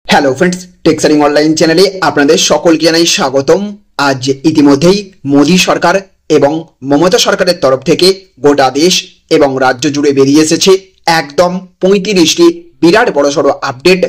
Hello friends, টেক্সারিং online চ্যানেলে আপনাদের সকলকে জানাই স্বাগতম। আজ ইতিমধ্যেই মোদী সরকার এবং মমতা সরকারের তরফ থেকে গোটা দেশ এবং রাজ্য জুড়ে বেরিয়ে এসেছে একদম 35টি বিরাট বড়সড় আপডেট।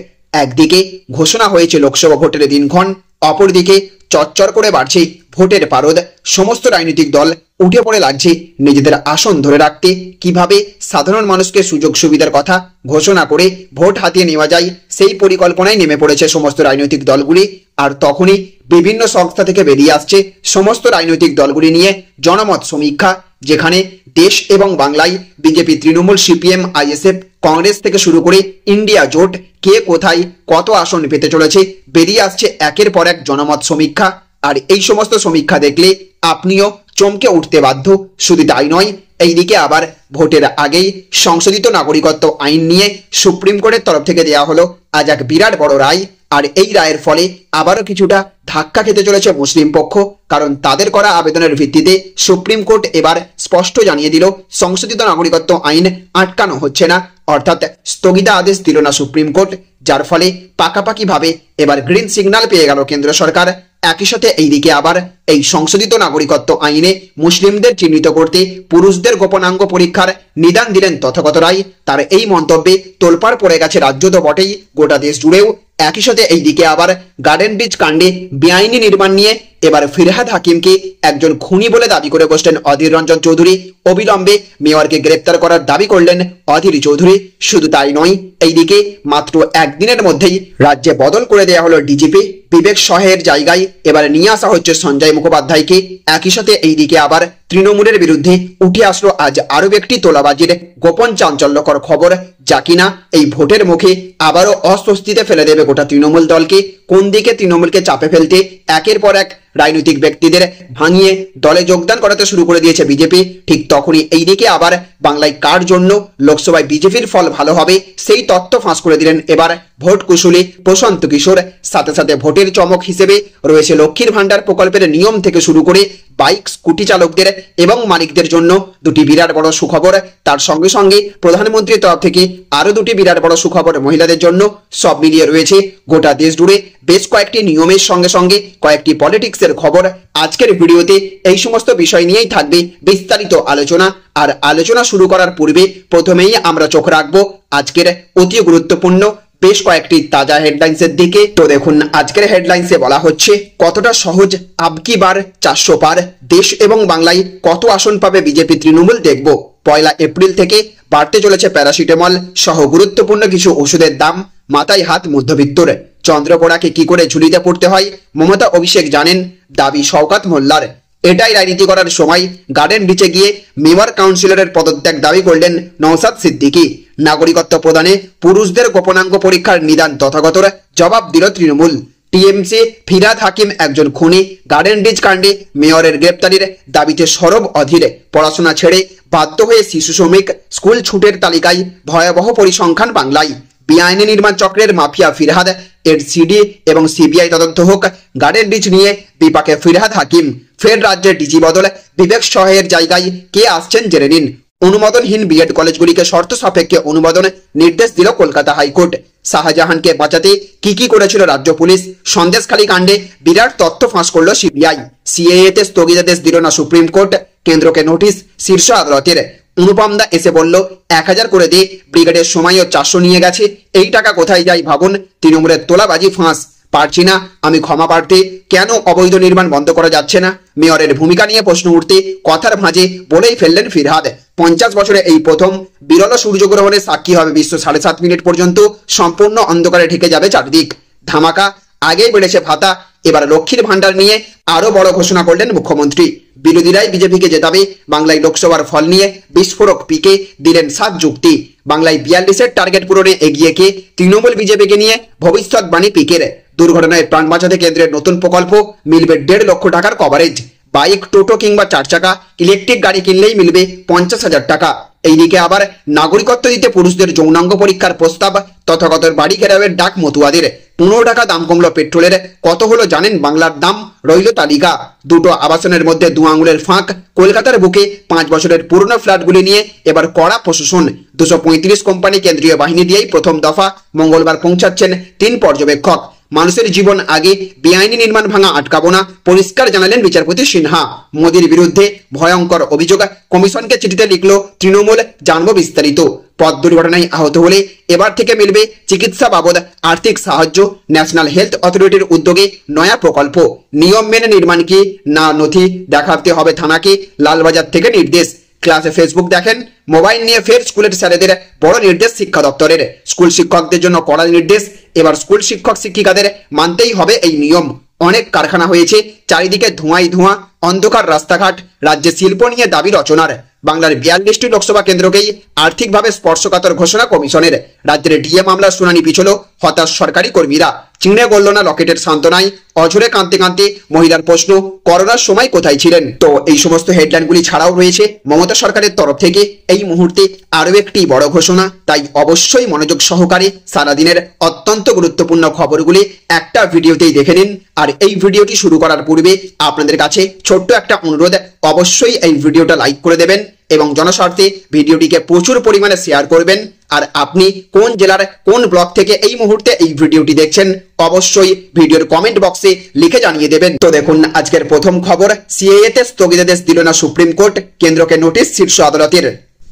একদিকে ঘোষণা হয়েছে লোকসভা ভোটের দিনক্ষণ, অপরদিকে চচ্চর করে বাড়ছে ভোটের পারদ। সমস্ত রাজনৈতিক দল উঠে পড়ে লাগছে নিজেদের আসন ধরে রাখতে, কিভাবে সাধারণ মানুষকে সুযোগ সুবিধার কথা ঘোষণা করে ভোট হাতিয়ে নেওয়া যায় সেই পরিকল্পনায় নেমে পড়েছে সমস্ত রাজনৈতিক দলগুলি। আর তখনই বিভিন্ন সংস্থা থেকে বেরিয়ে আসছে সমস্ত রাজনৈতিক দলগুলি নিয়ে জনমত সমীক্ষা, যেখানে দেশ এবং বাংলায় BJP, Trinamool, CPM, ISF, Congress থেকে শুরু করে ইন্ডিয়া জোট কে কোথায় কত আসন পেতে চলেছে বেরিয়ে আসছে একের পর এক জনমত সমীক্ষা। আর এই সমস্ত সমীক্ষা দেখলে আপনিও চমকে উঠতে বাধ্য। শুধু তাই নয়, এইদিকে আবার ভোটের আগেই সংশোধিত নাগরিকত্ব আইন নিয়ে সুপ্রিম কোর্টের তরফ থেকে দেওয়া হলো আজ এক বিরাট বড় রায়। আর এই রায়ের ফলে আবারও কিছুটা ধাক্কা খেতে চলেছে মুসলিম পক্ষ, কারণ তাদের করা আবেদনের ভিত্তিতে সুপ্রিম কোর্ট এবার স্পষ্ট জানিয়ে দিল সংশোধিত নাগরিকত্ব আইন আটকানো হচ্ছে না, অর্থাৎ স্থগিতাদেশ দিল না সুপ্রিম কোর্ট, যার ফলে পাকাপাকিভাবে এবার গ্রিন সিগন্যাল পেয়ে গেল কেন্দ্র সরকার। একই সাথে এইদিকে আবার এই সংশোধিত নাগরিকত্ব আইনে মুসলিমদের চিহ্নিত করতে পুরুষদের গোপনাঙ্গ পরীক্ষার নিদান দিলেন তথাগত রায়। তার এই মন্তব্যে তোলপাড় পড়ে গেছে রাজ্য তো বটেই, গোটা দেশ জুড়েও। একই সাথে এইদিকে আবার গার্ডেন ব্রিজ কাণ্ডে বেআইনি নির্মাণ নিয়ে এবার ফিরহাদ হাকিমকে একজন খুনি বলে দাবি করে বসলেন অধীর রঞ্জন চৌধুরী। অবিলম্বে মেয়রকে গ্রেপ্তার করার দাবি করলেন অধীর চৌধুরী। শুধু তাই নয়, এইদিকে মাত্র একদিনের মধ্যেই রাজ্যে বদল করে দেওয়া হলো ডিজিপি। বিবেক সহায়ের জায়গায় এবার নিয়ে আসা হচ্ছে সঞ্জয় মুখোপাধ্যায়কে। একই সাথে এইদিকে আবার তৃণমূলের বিরুদ্ধে উঠে আসলো আজ আরো একটি তোলাবাজির গোপন চাঞ্চল্যকর খবর, যা কিনা এই ভোটের মুখে আবারও অস্বস্তিতে ফেলে দেবে গোটা তৃণমূল দলকে। কোন দিকে তৃণমূলকে চাপে ফেলতে একের পর এক রাজনৈতিক ব্যক্তিদের ভাঙিয়ে দলে যোগদান করাতে শুরু করে দিয়েছে বিজেপি, ঠিক তখনই এইদিকে আবার বাংলায় কার জন্য লোকসভায় বিজেপির ফল ভালো হবে সেই তথ্য ফাঁস করে দিলেন এবার ভোট কুশলী প্রশান্ত কিশোর। সাথে সাথে ভোটের চমক হিসেবে রয়েছে লক্ষ্মীর ভান্ডার প্রকল্পের নিয়ম থেকে শুরু করে বাইক, স্কুটি চালকদের এবং মালিকদের জন্য দুটি বিরাট বড় সুখবর। তার সঙ্গে সঙ্গে প্রধানমন্ত্রীর তরফ থেকে আরো দুটি বিরাট বড় সুখবর মহিলাদের জন্য। সব মিলিয়ে রয়েছে গোটা দেশ জুড়ে বেশ কয়েকটি নিয়মের সঙ্গে সঙ্গে কয়েকটি পলিটিক্সের খবর। আজকের ভিডিওতে এই সমস্ত বিষয় নিয়েই থাকবে বিস্তারিত আলোচনা। আর আলোচনা শুরু করার পূর্বে প্রথমেই আমরা চোখ রাখবো আজকের অতি গুরুত্বপূর্ণ বেশ কয়েকটি তাজা হেডলাইন্সের দিকে। তো দেখুন, আজকের হেডলাইন্সে বলা হচ্ছে কতটা সহজ আবকি বার 400 পার, দেশ এবং বাংলায় কত আসন পাবে বিজেপি তৃণমূল দেখব। 1 এপ্রিল থেকে বাড়তে চলেছে প্যারাসিটামল সহ গুরুত্বপূর্ণ কিছু ওষুধের দাম, মাথায় হাত মধ্যবিত্তর। চন্দ্রপোড়াকে কি করে ঝুলিতে পড়তে হয় মমতা অভিষেক জানেন, দাবি শওকত মোল্লার। এটাই রাজনীতি করার সময়, গার্ডেন ব্রিজে গিয়ে মেয়র কাউন্সিলরের পদত্যাগ দাবি করলেন নওশাদ সিদ্দিকী। নাগরিকত্ব প্রদানে পুরুষদের গোপনাঙ্গ পরীক্ষার নিদান তথাগতর, জবাব দিল তৃণমূল। টিএমসি ফিরহাদ হাকিম একজন খুনি, গার্ডেন ব্রিজ কাণ্ডে মেয়রের গ্রেপ্তারির দাবিতে সরব অধীর। পড়াশোনা ছেড়ে বাধ্য হয়ে শিশু শ্রমিক, স্কুল ছুটের তালিকায় ভয়াবহ পরিসংখ্যান বাংলায়। বেআইনি নির্মাণ চক্রের মাফিয়া ফিরহাদ, এর সিডি এবং সিবিআই তদন্ত হোক। গার্ডেন ব্রিজ নিয়ে বিপাকে ফিরহাদ হাকিম। ফের রাজ্যের ডিজি বদল, বিবেক সহায়ের জায়গায় কে আসছেন জেনে নিন। অনুমোদনহীন বিএড কলেজগুলিকে শর্ত সাপেক্ষে অনুমোদন নির্দেশ দিল কলকাতা হাইকোর্ট। শাহজাহানকে বাঁচাতে কি করেছিল রাজ্য পুলিশ, সন্দেশখালী কাণ্ডে বিরাট তথ্য ফাঁস করলো সিবিআই। সিএএ তে স্থগিতাদেশ দিল না সুপ্রিম কোর্ট, কেন্দ্রকে নোটিশ শীর্ষ আদালতের। অনুপম দা এসে বলল 1000 করে দিয়ে ব্রিগেডের সময়ও 400 নিয়ে গেছে, এই টাকা কোথায় যায় ভাবুন। তৃণমূলের তোলাবাজি ফাঁস, পারছি না আমি ক্ষমা পারতে, কেন অবৈধ নির্মাণ বন্ধ করা যাচ্ছে না। মেয়রের ভূমিকা নিয়ে প্রশ্ন উঠতে কথার ভাঁজে বলেই ফেললেন ফিরহাদ। 50 বছরে এই প্রথম বিরল সূর্যগ্রহণের সাক্ষী হবে বিশ্ব। 7.5 মিনিট পর্যন্ত সম্পূর্ণ অন্ধকারে ঢেকে যাবে চারদিক। ধামাকা, আগেই বেড়েছে ভাতা, এবার লক্ষ্মীর ভান্ডার নিয়ে আরো বড় ঘোষণা করলেন মুখ্যমন্ত্রী। বিরোধীরাই বিজেপিকে জেতাবে, বাংলায় লোকসভার ফল নিয়ে বিস্ফোরক পিকে দিলেন 7 যুক্তি। বাংলায় 42-এর টার্গেট পূরণে এগিয়ে কে তৃণমূল বিজেপিকে নিয়ে ভবিষ্যৎবাণী পিকের। দুর্ঘটনায় প্রাণ বাঁচাতে কেন্দ্রের নতুন প্রকল্প, মিলবে 1.5 লক্ষ টাকার কভারেজ। বাইক, টোটো কিংবা 4 চাকা ইলেকট্রিক গাড়ি কিনলেই মিলবে 50,000 টাকা। এইদিকে আবার নাগরিকত্ব দিতে পুরুষদের যৌনাঙ্গ পরীক্ষার প্রস্তাব, তথাগত বাড়ি ঘেরাওয়ের ডাক মতুয়াদের। 15 টাকা দাম কমলো পেট্রোলের, কত হলো জানেন বাংলার দাম? রইল তালিকা। দুটো আবাসনের মধ্যে 2 আঙুলের ফাঁক। কলকাতার বুকে 5 বছরের পুরনো ফ্ল্যাটগুলি নিয়ে এবার কড়া প্রশাসন। 235 কোম্পানি কেন্দ্রীয় বাহিনী দিয়েই প্রথম দফা। মঙ্গলবার পৌঁছাচ্ছেন 3 পর্যবেক্ষক। মানুষের জীবন আগে, বেআইনি নির্মাণ ভাঙা আটকাবো না, পরিষ্কার জানালেন বিচারপতি সিনহা। মোদির বিরুদ্ধে ভয়ঙ্কর অভিযোগ, কমিশনকে চিঠিতে লিখল তৃণমূল। জানবো বিস্তারিত। পথ দুর্ঘটনায় আহত হলে এবার থেকে মিলবে চিকিৎসা বাবদ আর্থিক সাহায্য। ন্যাশনাল হেলথ অথরিটির উদ্যোগে নয়া প্রকল্প। নিয়ম মেনে নির্মাণ কি না নথি দেখাতে হবে থানাকে, লালবাজার থেকে নির্দেশ। ক্লাসে ফেসবুক দেখেন, মোবাইল নিয়ে ফের স্কুলের স্যারেদের বড় নির্দেশ শিক্ষা দপ্তরের। স্কুল শিক্ষকদের জন্য কড়া নির্দেশ। এবার স্কুল শিক্ষক শিক্ষিকাদের মানতেই হবে এই নিয়ম। অনেক কারখানা হয়েছে, চারিদিকে ধোঁয়াই ধোঁয়া, অন্ধকার রাস্তাঘাট। রাজ্যে শিল্প নিয়ে দাবি রচনার। বাংলার 42টি লোকসভা কেন্দ্রকেই আর্থিকভাবে স্পর্শকাতর ঘোষণা কমিশনের। রাজ্যের ডিএ মামলার শুনানি পিছল, হতাশ সরকারি কর্মীরা। চিনে গড়ল না লকেটের সান্ত্বনায়, অঝরে কাঁদতে কাঁদতে মহিলার প্রশ্ন, করোনার সময় কোথায় ছিলেন? তো এই সমস্ত হেডলাইনগুলি ছাড়াও রয়েছে মমতা সরকারের তরফ থেকে এই মুহূর্তে আরো একটি বড় ঘোষণা। তাই অবশ্যই মনোযোগ সহকারে সারাদিনের অত্যন্ত গুরুত্বপূর্ণ খবরগুলি একটা ভিডিওতেই দেখে নিন। আর এই ভিডিওটি শুরু করার পূর্বে আপনাদের কাছে ছোট্ট একটা অনুরোধ, অবশ্যই এই ভিডিওটা লাইক করে দেবেন এবং জনস্বার্থে ভিডিওটিকে প্রচুর পরিমাণে শেয়ার করবেন। আর আপনি কোন জেলার কোন ব্লক থেকে এই মুহূর্তে এই ভিডিওটি দেখছেন অবশ্যই ভিডিওর কমেন্ট বক্সে লিখে জানিয়ে দেবেন। তো দেখুন আজকের প্রথম খবর, সিএএ তে স্থগিতাদেশ দিল না সুপ্রিম কোর্ট, কেন্দ্রকে নোটিশ শীর্ষ আদালতের।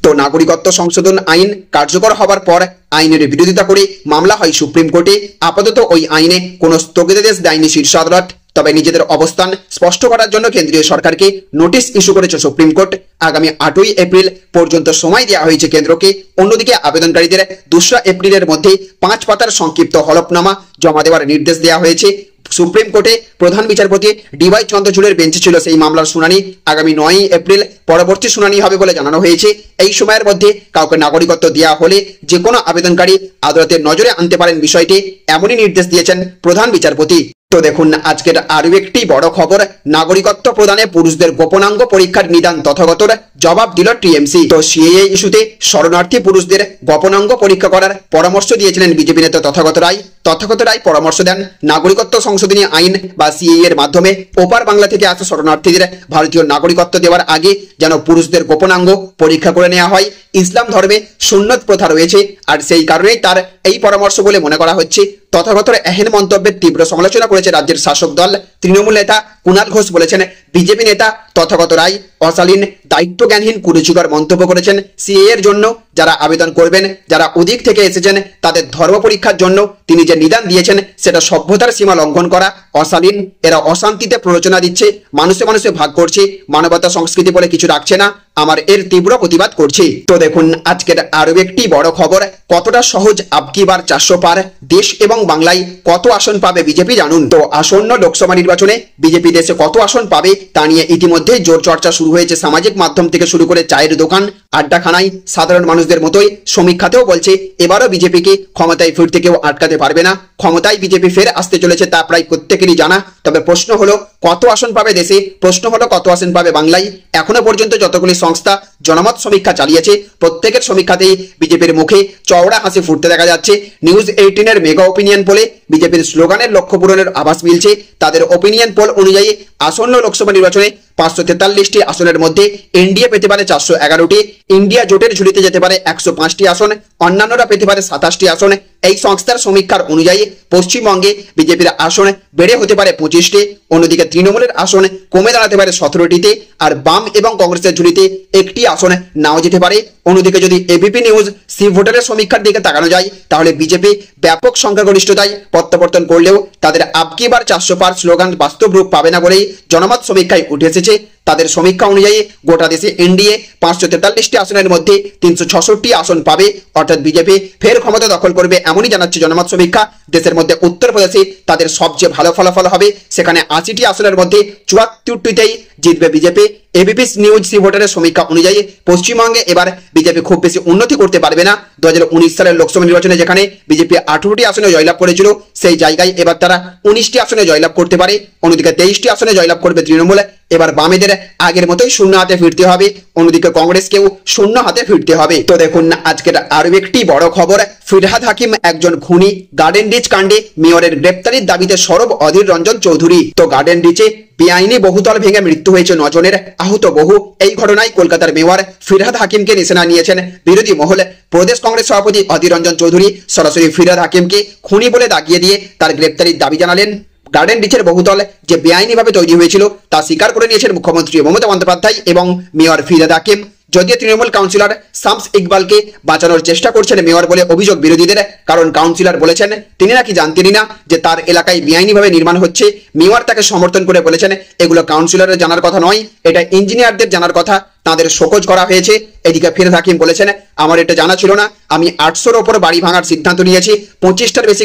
তো নাগরিকত্ব সংশোধন আইন কার্যকর হবার পর আইনের বিরোধিতা করে মামলা হয় সুপ্রিম কোর্টে। আপাতত ওই আইনে কোনো স্থগিতাদেশ দেয়নি শীর্ষ আদালত। তবে নিজেদের অবস্থান স্পষ্ট করার জন্য কেন্দ্রীয় সরকারকে নোটিশ ইস্যু করেছে সুপ্রিম কোর্ট। আগামী 8ই এপ্রিল পর্যন্ত সময় দেওয়া হয়েছে কেন্দ্রকে। অন্যদিকে আবেদনকারীদের 2 এপ্রিলের মধ্যে 5 পাতার সংক্ষিপ্ত হলফনামা জমা দেওয়ার নির্দেশ দেওয়া হয়েছে। সুপ্রিম কোর্টে প্রধান বিচারপতি ডিওয়াই চন্দ্রচূড়ের বেঞ্চে ছিল সেই মামলার শুনানি। আগামী 9ই এপ্রিল পরবর্তী শুনানি হবে বলে জানানো হয়েছে। এই সময়ের মধ্যে কাউকে নাগরিকত্ব দেওয়া হলে যে কোনো আবেদনকারী আদালতের নজরে আনতে পারেন বিষয়টি, এমনই নির্দেশ দিয়েছেন প্রধান বিচারপতি। তো দেখুন আজকের আরো একটি বড় খবর, নাগরিকত্ব প্রদানে পুরুষদের গোপনাঙ্গ পরীক্ষার নিদান তথাগতর, জবাব দিল টিএমসি। তো সিএএ ইস্যুতে শরণার্থী পুরুষদের গোপনাঙ্গ পরীক্ষা করার পরামর্শ দিয়েছিলেন বিজেপি নেতা তথাগত রায়। তথাগত রায় পরামর্শ দেন, নাগরিকত্ব সংশোধনী আইন বা সিএএ এর মাধ্যমে ওপার বাংলা থেকে আসা শরণার্থীদের ভারতীয় নাগরিকত্ব দেওয়ার আগে যেন পুরুষদের গোপনাঙ্গ পরীক্ষা করে নেওয়া হয়। ইসলাম ধর্মে সুন্নত প্রথা রয়েছে, আর সেই কারণেই তার এই পরামর্শ বলে মনে করা হচ্ছে। তথাগতর এহেন মন্তব্যের তীব্র সমালোচনা করেছে রাজ্যের শাসক দল। তৃণমূল নেতা কুণাল ঘোষ বলেছেন, বিজেপি নেতা তথাগত রায় অশালীন, দায়িত্বজ্ঞানহীন, কুরুচিকর মন্তব্য করেছেন। সিএএ এর জন্য যারা আবেদন করবেন, যারা ওদিক থেকে এসেছেন, তাদের ধর্ম পরীক্ষার জন্য তিনি যে নিদান দিয়েছেন সেটা সভ্যতার সীমা লঙ্ঘন করা, অশালীন। এরা অশান্তিতে প্ররোচনা দিচ্ছে, মানুষে মানুষে ভাগ করছে, মানবতা সংস্কৃতি বলে কিছু রাখছে না। আমার এর তীব্র প্রতিবাদ করছি। তো দেখুন আজকের আরো একটি বড় খবর, কতটা সহজ আবকি বার 400 পার, দেশ এবং বাংলায় কত আসন পাবে বিজেপি জানুন। তো আসন্ন লোকসভা নির্বাচনে বিজেপি দেশে কত আসন পাবে তা নিয়ে ইতিমধ্যে জোর চর্চা শুরু হয়েছে। সামাজিক মাধ্যম থেকে শুরু করে চায়ের দোকান, আড্ডাখানায় সাধারণ মানুষদের মতোই সমীক্ষাতেও বলছে এবারও বিজেপিকে ক্ষমতায় ফিরতে কেউ আটকাতে পারবে না। ক্ষমতায় বিজেপি ফের আসতে চলেছে তা প্রায় প্রত্যেকেরই জানা। তবে প্রশ্ন হলো কত আসন পাবে দেশে, প্রশ্ন হলো কত আসন পাবে বাংলায়। এখনো পর্যন্ত যতগুলি সংস্থা জনমত সমীক্ষা চালিয়েছে প্রত্যেকের সমীক্ষাতেই বিজেপির মুখে চওড়া হাসি ফুটতে দেখা যাচ্ছে। নিউজ 18 মেগা ওপিনিয়ন পোলে বিজেপির স্লোগানের লক্ষ্য পূরণের আভাস মিলছে। তাদের ওপিনিয়ন পোল অনুযায়ী আসন্ন লোকসভা নির্বাচনে 543টি আসনের মধ্যে এনডিএ পেতে পারে 411টি, ইন্ডিয়া জোটের ঝুলিতে যেতে পারে 105টি আসন, অন্যান্যরা পেতে পারে 27টি আসন। এই সংস্থার সমীক্ষার অনুযায়ী পশ্চিমবঙ্গে বিজেপির আসন বেড়ে হতে পারে 25টি, অন্যদিকে তৃণমূলের আসন কমে দাঁড়াতে পারে 17টিতে, আর বাম এবং কংগ্রেসের ঝুলিতে একটি আসন নাও যেতে পারে। অন্যদিকে যদি এবিপি নিউজ সি ভোটারের সমীক্ষার দিকে তাকানো যায় তাহলে বিজেপি ব্যাপক সংখ্যাগরিষ্ঠতায় প্রত্যাবর্তন করলেও তাদের আবকি বার 400 পার স্লোগান বাস্তব রূপ পাবে না বলেই জনমত সমীক্ষায় উঠে এসেছে। তাদের সমীক্ষা অনুযায়ী গোটা দেশে এনডিএ 543টি আসনের মধ্যে 366টি আসন পাবে, অর্থাৎ বিজেপি ফের ক্ষমতা দখল করবে এমনই জানাচ্ছে জনমত সমীক্ষা। দেশের মধ্যে উত্তরপ্রদেশে তাদের সবচেয়ে ভালো ফলাফল হবে, সেখানে 80টি আসনের মধ্যে 74টিতেই জিতবে বিজেপি। এবিপি নিউজ সি ভোটারের সমীক্ষা অনুযায়ী পশ্চিমবঙ্গে এবার বিজেপি খুব বেশি উন্নতি করতে পারবে না। 2019 সালের লোকসভা নির্বাচনে যেখানে বিজেপি 18টি আসনে জয়লাভ করেছিল, সেই জায়গায় এবার তারা 19টি আসনে জয়লাভ করতে পারে। অন্যদিকে 23টি আসনে জয়লাভ করবে তৃণমূল। এবার বামেদের আগের মতোই শূন্য হাতে ফিরতে হবে, অন্যদিকে কংগ্রেসকেও শূন্য হাতে ফিরতে হবে। তো দেখুন আজকের আরো একটি বড় খবর, ফিরহাদ হাকিম একজন খুনি, গার্ডেন রিচ কাণ্ডে মেয়রের গ্রেপ্তারির দাবিতে সরব অধীর রঞ্জন চৌধুরী। তো গার্ডেন রিচে বেআইনি বহুতল ভেঙে মৃত্যু হয়েছে 9 জনের, আহত বহু। এই ঘটনায় কলকাতার মেয়র ফিরহাদ হাকিমকে নিশানা নিয়েছেন বিরোধী মহল। প্রদেশ কংগ্রেস সভাপতি অধীর রঞ্জন চৌধুরী সরাসরি ফিরহাদ হাকিমকে খুনি বলে দাগিয়ে দিয়ে তার গ্রেপ্তারির দাবি জানালেন। গার্ডেন রিচের বহুতল যে বেআইনিভাবে তৈরি হয়েছিল তা স্বীকার করে নিয়েছেন মুখ্যমন্ত্রী মমতা বন্দ্যোপাধ্যায় এবং মেয়র ফিরহাদ হাকিম। যদিও তৃণমূল কাউন্সিলর শামস ইকবালকে বাঁচানোর চেষ্টা করছেন মেয়র বলে অভিযোগ বিরোধীদের, কারণ কাউন্সিলর বলেছেন তিনি নাকি জানতেনই না যে তার এলাকায় বেআইনিভাবে নির্মাণ হচ্ছে। মেয়র তাকে সমর্থন করে বলেছেন এগুলো কাউন্সিলরের জানার কথা নয়, এটা ইঞ্জিনিয়ারদের জানার কথা, তাদের শোকজ করা হয়েছে। এদিকে ফিরহাদ হাকিম বলেছেন আমার এটা জানা ছিল না, আমি 800-র ওপর বাড়ি ভাঙার সিদ্ধান্ত নিয়েছি, 25টার বেশি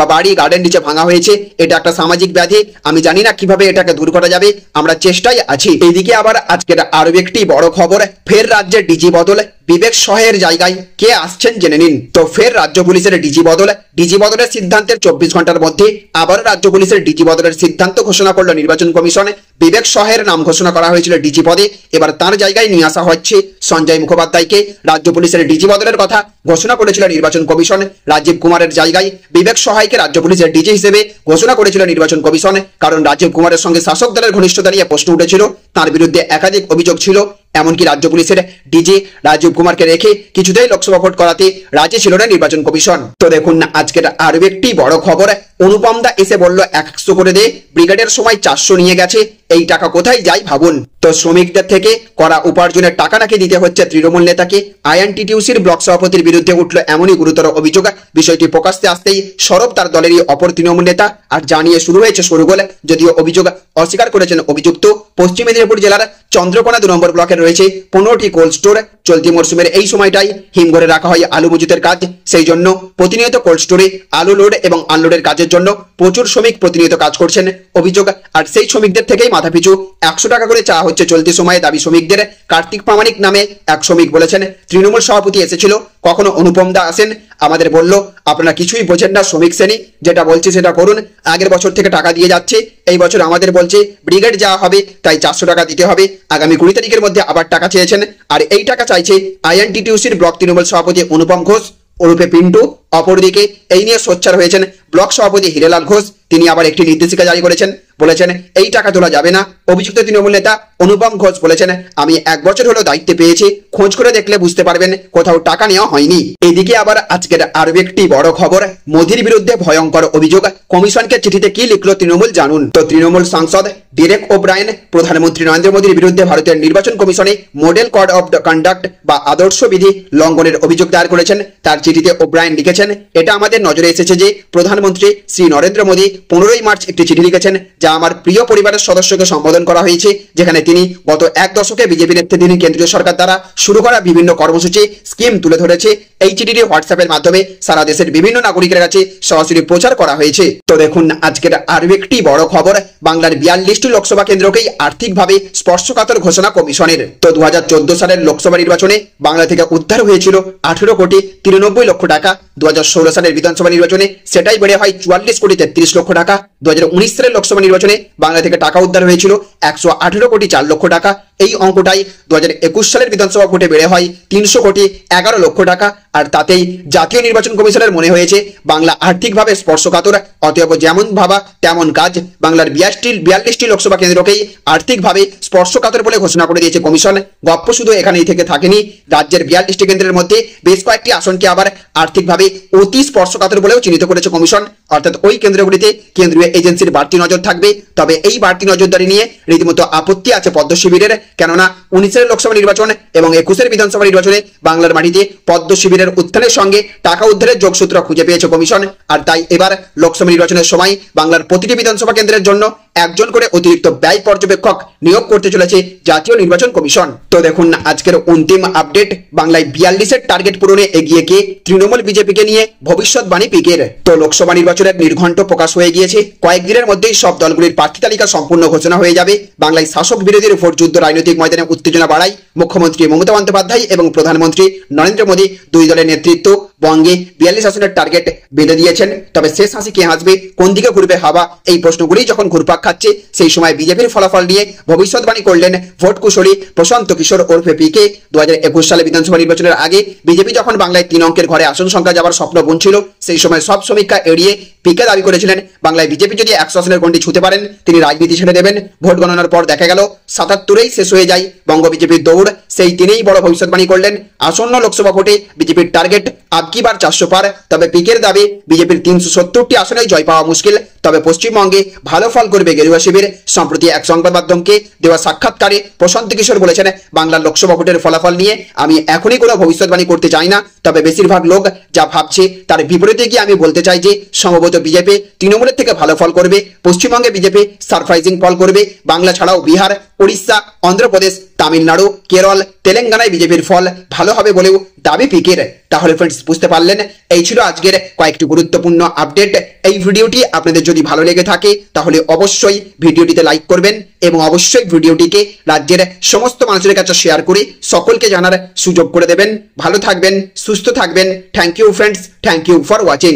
বাড়ি গার্ডেন রিচে ভাঙা হয়েছে, এটা একটা সামাজিক ব্যাধি, আমি জানি না কিভাবে এটাকে দূর করা যাবে, আমরা চেষ্টায় আছি। এইদিকে আবার আজকের আরো একটি বড় খবর, ফের রাজ্যের ডিজি বদল, বিবেক সহায়ের জায়গায় কে আসছেন জেনে নিন। তো ফের রাজ্য পুলিশের ডিজি বদল, ডিজি বদলের সিদ্ধান্তের 24 ঘন্টার মধ্যে আবার রাজ্য পুলিশের ডিজি বদলের সিদ্ধান্ত ঘোষণা করলো নির্বাচন কমিশন। বিবেক সহায়ের নাম ঘোষণা করা হয়েছিল ডিজি পদে, এবার তার জায়গায় নিয়ে আসা হচ্ছে সঞ্জয় মুখোপাধ্যায়কে। রাজ্য পুলিশের ডিজি বদলের কথা ঘোষণা করেছিল নির্বাচন কমিশন, রাজীব কুমারের জায়গায় বিবেক সহায়কে রাজ্য পুলিশের ডিজি হিসেবে ঘোষণা করেছিল নির্বাচন কমিশন। কারণ রাজীব কুমারের সঙ্গে শাসক দলের ঘনিষ্ঠতা নিয়ে প্রশ্ন উঠেছিল, তার বিরুদ্ধে একাধিক অভিযোগ ছিল। এমনকি রাজ্য পুলিশের ডিজি রাজীব কুমারকে রেখে কিছুতেই লোকসভা ভোট করাতে রাজি ছিল না নির্বাচন কমিশন। তো দেখুন আজকের আরো একটি বড় খবর, অনুপম দা এসে বলল 100 করে দে, ব্রিগেডের সময় 400 নিয়ে গেছে, এই টাকা কোথায় যায় ভাবুন। তো শ্রমিকদের থেকে করা উপার্জনের টাকা নাকি দিতে হচ্ছে তৃণমূল নেতাকে। আইএনটিটিউসির ব্লক সভাপতির বিরুদ্ধে উঠল এমনই গুরুতর অভিযোগ। বিষয়টি প্রকাশ্যে আসতেই সরব তার দলেরই অপর তৃণমূল নেতা, আর জানিয়ে শুরু হয়েছে শোরগোল। যদিও অভিযোগ অস্বীকার করেছেন অভিযুক্ত। পশ্চিম মেদিনীপুর জেলার চন্দ্রকোনা 2 নম্বর ব্লকের রয়েছে 15টি কোল্ড স্টোর। চলতি মরশুমের এই সময়টাই হিমঘরে রাখা হয় আলু মজুতের কাজ, সেই জন্য প্রতিনিয়ত কোল্ড স্টোরে আলু লোড এবং আনলোডের কাজের জন্য প্রচুর শ্রমিক প্রতিনিয়ত কাজ করছেন অভিযোগ। আর সেই শ্রমিকদের থেকেই মাথাপিছু 100 টাকা করে চাওয়া হচ্ছে চলতি সময়ে। দাবি শ্রমিকদের। কার্তিক প্রামাণিক নামে এক শ্রমিক বলেছেন তৃণমূল সভাপতি এসেছিল, কখনো অনুপম দা আসেন, আমাদের বলল আপনারা কিছুই বোঝেন না শ্রমিক শ্রেণী, যেটা বলছে সেটা করুন। আগের বছর থেকে টাকা দিয়ে যাচ্ছে, এই বছর আমাদের বলছে ব্রিগেড যাওয়া হবে তাই 400 টাকা দিতে হবে। আগামী 20 তারিখের মধ্যে আবার টাকা চেয়েছেন, আর এই টাকা চাইছে আইএনটিটিউসির ব্লক তৃণমূল সভাপতি অনুপম ঘোষ ওরূপে পিন্টু। অপরদিকে এই নিয়ে সোচ্চার হয়েছেন ব্লক সভাপতি হিরেলাল ঘোষ, তিনি আবার একটি নির্দেশিকা জারি করেছেন, বলেছেন এই টাকা তোলা যাবে না। অভিযুক্ত তৃণমূল নেতা অনুপম ঘোষ বলেছেন আমি 1 বছর হলো দায়িত্বে পেয়েছি, খোঁজ করে দেখলে বুঝতে পারবেন কোথাও টাকা নেওয়া হয়নি। এদিকে আবার আজকের আরো একটি বড় খবর, মোদির বিরুদ্ধে ভয়ঙ্কর অভিযোগ, কমিশনকে চিঠিতে কি লিখলো তৃণমূল জানুন। তো তৃণমূল সাংসদ ডেরেক ওব্রায়েন প্রধানমন্ত্রী নরেন্দ্র মোদীর বিরুদ্ধে ভারতের নির্বাচন কমিশনে মডেল কোড অফ কন্ডাক্ট বা আদর্শ বিধি লঙ্ঘনের অভিযোগ দায়ের করেছেন। তার চিঠিতে ওব্রায়েন লিখেছেন এটা আমাদের নজরে এসেছে যে প্রধানমন্ত্রী শ্রী নরেন্দ্র মোদী 15ই মার্চ একটি চিঠি লিখেছেন যা আমার প্রিয় পরিবারের সদস্যকে সম্বোধন করা হয়েছে, যেখানে তিনি গত 1 দশকে বিজেপি নেতৃত্বাধীন কেন্দ্রীয় সরকার দ্বারা শুরু করা বিভিন্ন কর্মসূচি স্কিম তুলে ধরেছে। এই চিঠিটি হোয়াটসঅ্যাপের মাধ্যমে সারা দেশের বিভিন্ন নাগরিকের কাছে সরাসরি প্রচার করা হয়েছে। তো দেখুন আজকের আরো একটি বড় খবর, বাংলার 42টি লোকসভা কেন্দ্রকেই আর্থিকভাবে স্পর্শকাতর ঘোষণা কমিশনের। তো 2014 সালের লোকসভা নির্বাচনে বাংলা থেকে উদ্ধার হয়েছিল 18 কোটি 93 লক্ষ টাকা। 2016 সালের বিধানসভা নির্বাচনে সেটাই বেড়ে হয় 44 কোটি 33 লক্ষ টাকা। 2019 সালের লোকসভা নির্বাচনে বাংলা থেকে টাকা উদ্ধার হয়েছিল 118 কোটি 4 লক্ষ টাকা। এই অঙ্কটাই 2021 সালের বিধানসভা ভোটে বেড়ে হয় 300 কোটি 11 লক্ষ টাকা। আর তাতেই জাতীয় নির্বাচন কমিশনের মনে হয়েছে বাংলা আর্থিকভাবে স্পর্শকাতর, অতএব যেমন ভাবা তেমন কাজ। বাংলার 42টি লোকসভা কেন্দ্রকেই আর্থিকভাবে স্পর্শকাতর বলে ঘোষণা করে দিয়েছে কমিশন। গপ্প শুধু এখানেই থেকে থাকেনি, রাজ্যের 42টি কেন্দ্রের মধ্যে বেশ কয়েকটি আসনকে আবার আর্থিকভাবে অতি স্পর্শকাতর বলেও চিহ্নিত করেছে কমিশন। অর্থাৎ ওই কেন্দ্রগুলিতে কেন্দ্রীয় এজেন্সির বাড়তি নজর থাকবে। তবে এই বাড়তি নজরদারি নিয়ে রীতিমতো আপত্তি আছে পদ্ম শিবিরের, কেননা 19 লোকসভা নির্বাচন এবং 21 বিধানসভা নির্বাচনে বাংলার মাটিতে পদ্ম শিবিরের উত্থানের সঙ্গে টাকা উদ্ধারের যোগসূত্র খুঁজে পেয়েছে কমিশন। আর তাই এবার লোকসভা নির্বাচনের সময় বাংলার প্রতিটি বিধানসভা কেন্দ্রের জন্য একজন করে অতিরিক্ত ব্যয় পর্যবেক্ষক নিয়োগ করতে চলেছে জাতীয় নির্বাচন কমিশন। তো দেখুন আজকের অন্তিম আপডেট, বাংলায় 42-এর টার্গেট পূরণে এগিয়ে গিয়ে তৃণমূল বিজেপিকে নিয়ে ভবিষ্যৎবাণী পিকের। তো লোকসভা নির্বাচনের নির্ঘণ্ট প্রকাশ হয়ে গিয়েছে, কয়েকদিনের মধ্যেই সব দলগুলির প্রার্থী তালিকা সম্পূর্ণ ঘোষণা হয়ে যাবে। বাংলায় শাসক বিরোধীর ভোট যুদ্ধ রাজনৈতিক ময়দানে উত্তেজনা বাড়ায় মুখ্যমন্ত্রী মমতা বন্দ্যোপাধ্যায় এবং প্রধানমন্ত্রী নরেন্দ্র মোদী দুই দলের নেতৃত্ব বঙ্গে 42 আসনের টার্গেট বেঁধে দিয়েছেন। তবে শেষ হাসি কে হাসবে, কোন দিকে ঘুরবে হাওয়া, এই প্রশ্নগুলি যখন ঘুরপাক খাচ্ছে সেই সময় বিজেপির ফলাফল নিয়ে ভবিষ্যৎবাণী করলেন ভোট কুশলী প্রশান্ত কিশোর ওরফে পিকে। 2021 সালে বিধানসভা নির্বাচনের আগে বিজেপি যখন বাংলায় 3 অঙ্কের ঘরে আসন সংখ্যা যাবার স্বপ্ন বুনছিল, সেই সময় সব সমীক্ষা এড়িয়ে পিকে দাবি করেছিলেন বাংলায় বিজেপি যদি 100 আসনের গণ্ডি ছুঁতে পারেন তিনি রাজনীতি ছেড়ে দেবেন। ভোট গণনার পর দেখা গেল 77-এই শেষ হয়ে যায় বঙ্গ বিজেপির দৌড়। সেই তিনিই বড় ভবিষ্যৎবাণী করলেন আসন্ন লোকসভা ভোটে বিজেপির টার্গেট আবকিবার 400 পার। তবে পিকের দাবি বিজেপির 370টি আসনে জয় পাওয়া মুশকিল, তবে পশ্চিমবঙ্গে ভালো ফল করবে গেরুয়া শিবির। সম্প্রতি এক সংবাদ মাধ্যমকে দেওয়া সাক্ষাৎকারে প্রশান্ত কিশোর বলেছেন, বাংলার লোকসভা ভোটের ফলাফল নিয়ে আমি এখনই কোনো ভবিষ্যৎবাণী করতে চাই না, তবে বেশিরভাগ লোক যা ভাবছে তার বিপরীতে গিয়ে আমি বলতে চাই যে সম্ভবত বিজেপি তৃণমূলের থেকে ভালো ফল করবে। পশ্চিমবঙ্গে বিজেপি সারপ্রাইজিং ফল করবে। বাংলা ছাড়াও বিহার, উড়িষ্যা, অন্ধ্রপ্রদেশ, তামিলনাড়ু, কেরল, তেলেঙ্গানায় বিজেপির ফল ভালো হবে বলেও দাবি পিকের। তাহলে ফ্রেন্ডস বুঝতে পারলেন, এই ছিল আজকের কয়েকটি গুরুত্বপূর্ণ আপডেট। এই ভিডিওটি আপনাদের যদি ভালো লেগে থাকে তাহলে অবশ্যই ভিডিওটিতে লাইক করবেন এবং অবশ্যই ভিডিওটিকে রাজ্যের সমস্ত মানুষের কাছে শেয়ার করে সকলকে জানার সুযোগ করে দেবেন। ভালো থাকবেন, সুস্থ থাকবেন। Thank you friends, thank you for watching.